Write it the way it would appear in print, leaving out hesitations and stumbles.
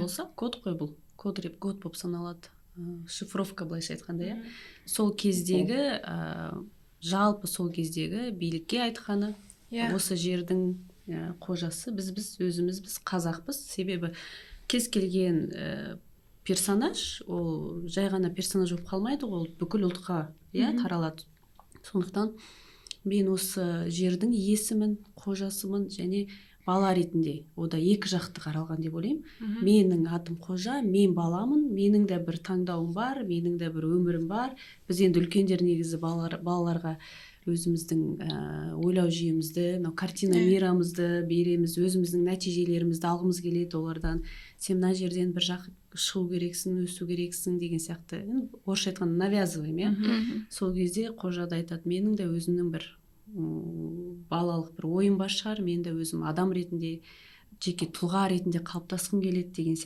болса, код қой бұл. Код болып саналады. Шифровка былайша айтқанда, иә. Сол кездегі, жалпы сол кездегі билікке айтқаны, осы жердің қожасы біз өзіміз қазақпыз. Себебі кез келген персонаж, ол жай ғана персонаж болып қалмайды, ол бүкіл ұлтқа таралады. Сондықтан мен осы жердің иесімін, қожасымын, және бала ретінде ода екі жақты қаралған деп ойлаймын. Менің атым қожа, мен баламын, менің де бір таңдауым бар, менің де бір өмірім бар. Біз енді үлкендер негізі балаларға өзіміздің ойлау жүйемізді, картина мирамызды береміз, өзіміздің нәтижелерімізді алғымыз келеді олардан. Сен мына жерден бір жақ шығу керексің, өсу керексің деген сияқты. Орысша айтқанда навязываем, сол кезде қожада айтады, менің де өзімнің бір балалық бір ойым бар шығар, мен де өзім адам ретінде, жеке тұлға ретінде қалыптасқым келеді деген сияқты.